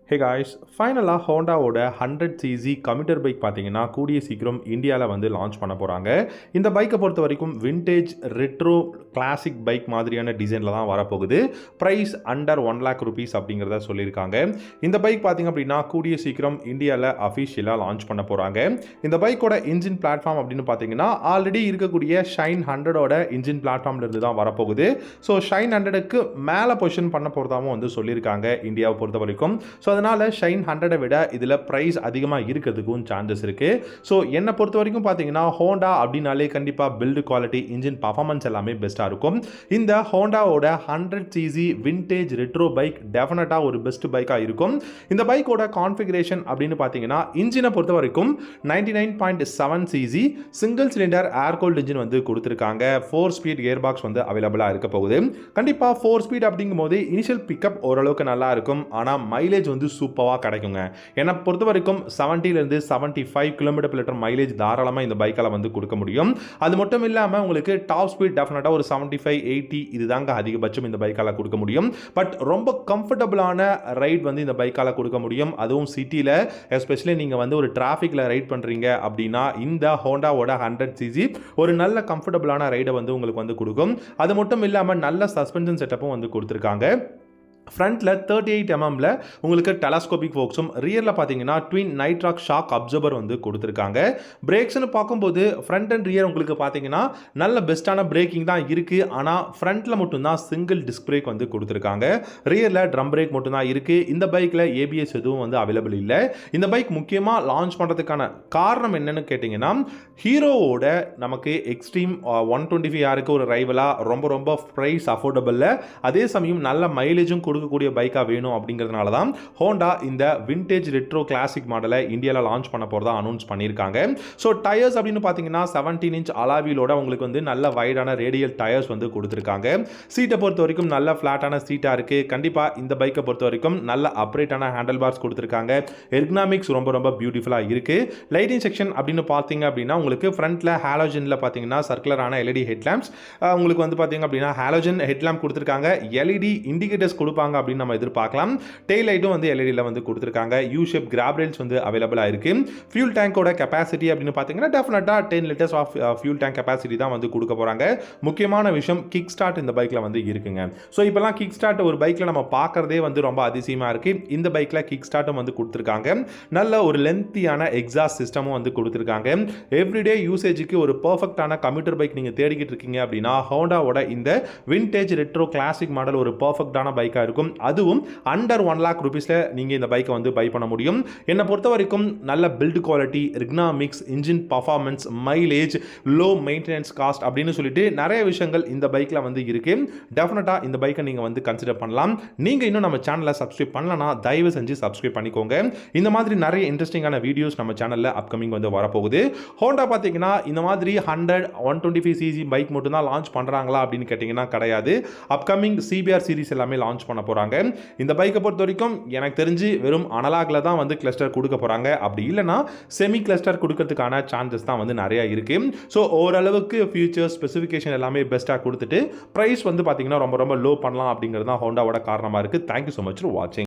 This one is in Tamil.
ஹே காய்ஸ், ஃபைனலாக ஹோண்டாவோட 100cc கம்யூட்டர் பைக் பார்த்தீங்கன்னா கூடிய சீக்கிரம் இந்தியாவில் வந்து லான்ச் பண்ண போகிறாங்க. இந்த பைக்கை பொறுத்த வரைக்கும் விண்டேஜ் ரெட்ரோ கிளாசிக் பைக் மாதிரியான டிசைனில் தான் வரப்போகுது. ப்ரைஸ் அண்டர் 1 lakh rupees அப்படிங்கிறத சொல்லியிருக்காங்க. இந்த பைக் பார்த்தீங்க அப்படின்னா கூடிய சீக்கிரம் இந்தியாவில் அஃபிஷியலாக லான்ச் பண்ண போகிறாங்க. இந்த பைக்கோட இன்ஜின் பிளாட்ஃபார்ம் அப்படின்னு பார்த்தீங்கன்னா ஆல்ரெடி இருக்கக்கூடிய ஷைன் 100ஓட இன்ஜின் பிளாட்ஃபார்ம்லேருந்து தான் வரப்போகுது. ஸோ ஷைன் 100க்கு மேலே பொசிஷன் பண்ண போகிறதாவும் வந்து சொல்லியிருக்காங்க இந்தியாவை பொறுத்த வரைக்கும். ஸோ அதனால் ஷைன் 100 விட இதில் ப்ரைஸ் அதிகமாக இருக்கிறதுக்கும் சான்சஸ் இருக்குது. ஸோ என்னை பொறுத்த வரைக்கும் பார்த்தீங்கன்னா ஹோண்டா அப்படின்னாலே கண்டிப்பாக பில்டு குவாலிட்டி, இன்ஜின் பர்ஃபார்மன்ஸ் எல்லாமே பெஸ்ட்டாக இருக்கும். இந்த ஹோண்டாவோட 100cc விண்டேஜ் ரெட்ரோ பைக் டெஃபினட்டாக ஒரு பெஸ்ட் பைக்காக இருக்கும். இந்த பைக்கோட கான்ஃபிகரேஷன் அப்படின்னு பார்த்தீங்கன்னா இன்ஜினை பொறுத்த வரைக்கும் 99.7cc சிங்கிள் சிலிண்டர் ஏர் கூல்ட் இன்ஜின் வந்து கொடுத்துருக்காங்க. 4 ஸ்பீட் கியர் பாக்ஸ் வந்து அவைலபிளாக இருக்க போகுது. கண்டிப்பாக 4 ஸ்பீட் அப்படிங்கும் போது இனிஷியல் பிக்கப் ஓரளவுக்கு நல்லா இருக்கும். ஆனால் மைலேஜ் வந்து சூப்பராக கிடைக்குங்க. என்னை பொறுத்த வரைக்கும் 70லேருந்து 75 km/லிட்டர் மைலேஜ் தாராளமாக இந்த பைக்கால் வந்து கொடுக்க முடியும். அது மட்டும் இல்லாமல் உங்களுக்கு டாப் ஸ்பீட் டெஃபினட்டாக ஒரு 75-80 இதுதாங்க அதிகபட்சம் இந்த பைக்கால் கொடுக்க முடியும். பட் ரொம்ப கம்ஃபர்டபுளான ரைட் வந்து இந்த பைக்கால் கொடுக்க முடியும். அதுவும் சிட்டியில் எஸ்பெஷலி நீங்கள் வந்து ஒரு டிராஃபிக்கில் ரைட் பண்ணுறீங்க அப்படின்னா இந்த ஹோண்டாவோட 100cc ஒரு நல்ல கம்ஃபர்டபுளான ரைடை வந்து உங்களுக்கு வந்து கொடுக்கும். அது மட்டும் இல்லாமல் நல்ல சஸ்பென்ஷன் செட்டப்பும் வந்து கொடுத்துருக்காங்க. ஃப்ரண்ட்டில் 38 mmல உங்களுக்கு டெலஸ்கோபிக் ஃபோக்ஸும், ரியரில் பார்த்தீங்கன்னா ட்வின் நைட்ராக் ஷாக் அப்சர்வர் வந்து கொடுத்துருக்காங்க. பிரேக்ஸ்னு பார்க்கும்போது ஃப்ரண்ட் அண்ட் ரியர் உங்களுக்கு பார்த்தீங்கன்னா நல்ல பெஸ்ட்டான பிரேக்கிங் தான் இருக்குது. ஆனால் ஃப்ரண்ட்டில் மட்டும்தான் சிங்கிள் டிஸ்க் பிரேக் வந்து கொடுத்துருக்காங்க. ரியரில் ட்ரம் பிரேக் மட்டும்தான் இருக்குது. இந்த பைக்கில் ஏபிஎஸ் எதுவும் வந்து அவைலபிள் இல்லை. இந்த பைக் முக்கியமாக லான்ச் பண்ணுறதுக்கான காரணம் என்னன்னு கேட்டிங்கன்னா ஹீரோவோட நமக்கு எக்ஸ்ட்ரீம் 125R ஒரு ரைவலாக ரொம்ப ப்ரைஸ் அஃபோர்டபுளில் அதே சமயம் நல்ல மைலேஜும் கொடுக்கக்கூடிய பைக்காக வேணும் அப்படிங்கிறதுனால தான் ஹோண்டா இந்த விண்டேஜ் ரெட்ரோ கிளாசிக் மாடலை இந்தியாவில் லான்ச் பண்ண போகிறதா அனௌன்ஸ் பண்ணியிருக்காங்க. ஸோ டயர்ஸ் அப்படின்னு பார்த்தீங்கன்னா 17 inch அலாவிலோட உங்களுக்கு வந்து நல்ல வைடான ரேடியல் டயர்ஸ் வந்து கொடுத்துருக்காங்க. சீட்டை பொறுத்த வரைக்கும் நல்ல ஃப்ளாட்டான சீட்டாக இருக்குது. கண்டிப்பாக இந்த பைக்கை பொறுத்த வரைக்கும் நல்ல அப்ரேட்டான ஹேண்டில் பார்ஸ் கொடுத்துருக்காங்க. எர்கனாமிக்ஸ் ரொம்ப பியூட்டிஃபுல்லாக இருக்குது. லைட்டிங் செக்ஷன் அப்படின்னு பார்த்தீங்க அப்படின்னா உங்களுக்கு ஃப்ரண்ட்டில் ஹாலோஜனில் பார்த்தீங்கன்னா சர்க்குலரான எல்இடி ஹெட்லாம்ப்ஸ், உங்களுக்கு வந்து பார்த்தீங்க அப்படின்னா ஹாலோஜன் ஹெட்லாம்ப் கொடுத்துருக்காங்க. எல்இடி இண்டிகேட்டர்ஸ் கொடுப்பாங்க அப்படின்னு நம்ம எதிர்பார்க்கலாம். டெயில் லைட்டும் வந்து எல்இடியில் வந்து கொடுத்துருக்காங்க. யூ ஷேப் கிராப் ரெயில்ஸ் வந்து அவைலபிளாக இருக்கு. ஃபியூல் டேங்கோட கெப்பாசிட்டி அப்படின்னு பார்த்தீங்கன்னா டெஃபினட்டாக 10 liters of fuel tank capacity தான் வந்து கொடுக்க போகிறாங்க. முக்கியமான விஷயம் கிக் ஸ்டார்ட் இந்த பைக்கில் வந்து இருக்குங்க. ஸோ இப்போலாம் கிக் ஸ்டார்ட் ஒரு பைக்கில் நம்ம பார்க்குறதே வந்து ரொம்ப அதிசயமாக இருக்குது. இந்த பைக்கில் கிக் ஸ்டார்ட்டும் வந்து கொடுத்துருக்காங்க. நல்ல ஒரு லென்த்தியான எக்ஸாஸ்ட் சிஸ்டமும் வந்து கொடுத்துருக்காங்க. எவ்ரிடே யூசேஜுக்கு ஒரு பர்ஃபெக்டான கம்யூட்டர் பைக் நீங்கள் தேடிக்கிட்டு இருக்கீங்க அப்படின்னா ஹோண்டாவோட இந்த விண்டேஜ் ரெட்ரோ கிளாசிக் மாடல் ஒரு பர்ஃபெக்டான பைக்காக இருக்கும். அதுவும் அண்டர் 1 lakh rupeesல நீங்க இந்த பைக்கை வந்து பை பண்ண முடியும். என்னை பொறுத்த வரைக்கும் நல்ல build quality, ergonomics, engine performance, mileage, low maintenance cost அப்படின்னு சொல்லிட்டு நிறைய விஷயங்கள் இந்த பைக்கில் வந்து இருக்கு. டெஃபினட்டா இந்த பைக்கை நீங்க வந்து கன்சிடர் பண்ணலாம். நீங்க இன்னும் நம்ம சேனலை சப்ஸ்கிரைப் பண்ணலனா தயவு செஞ்சு சப்ஸ்கிரைப் பண்ணிக்கோங்க. இந்த மாதிரி நிறைய இன்ட்ரெஸ்டிங்கான வீடியோஸ் நம்ம சேனல்ல அப்கமிங் வந்து வரப்போகுது. ஹோண்டா பார்த்தீங்கன்னா இந்த மாதிரி 100 125cc பைக் மட்டும் தான் லான்ச் பண்றாங்களா அப்படின்னு கேட்டீங்கன்னா கிடையாது. அப்கமிங் சிபிஆர் சீரிஸ் எல்லாமே லான்ச் பண்ண போறாங்க. இந்த பைக்கை பொறுத்த வரைக்கும் எனக்கு தெரிஞ்சு வெறும் அனலாக்ல தான் வந்து கிளஸ்டர் கொடுக்க போறாங்க. அப்படி இல்லைனா செமி கிளஸ்டர் கொடுக்கிறதுக்கான சான்சஸ் தான் வந்து நிறைய இருக்கு. ஸோ ஓரளவுக்கு ஃபியூச்சர் ஸ்பெசிஃபிகேஷன் எல்லாமே பெஸ்ட்டாக கொடுத்துட்டு ப்ரைஸ் வந்து பார்த்தீங்கன்னா ரொம்ப லோ பண்ணலாம் அப்படிங்கிறது தான் ஹோண்டாவோட காரணமாக இருக்குது. தேங்க்யூ ஸோ மச் ஃபார் வாட்சிங்.